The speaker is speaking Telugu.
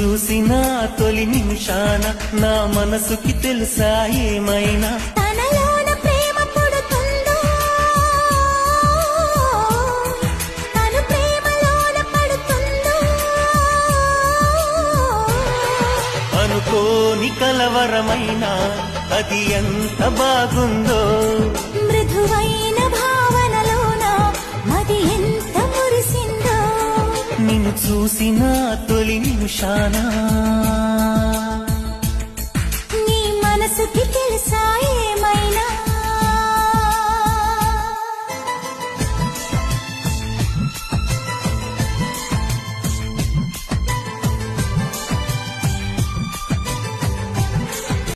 చూసిన తొలి నిమిషాన నా మనసుకి తెలుసా ఏమైనా తనలోన ప్రేమ పుడుతుందో తను ప్రేమలోన పడుతుందో అనుకోని కలవరమైన అది ఎంత బాగుందో మృదువైన భావనలోన మది ఎంత మురిసిందో నిన్ను చూసిన తొలి నిమిషాన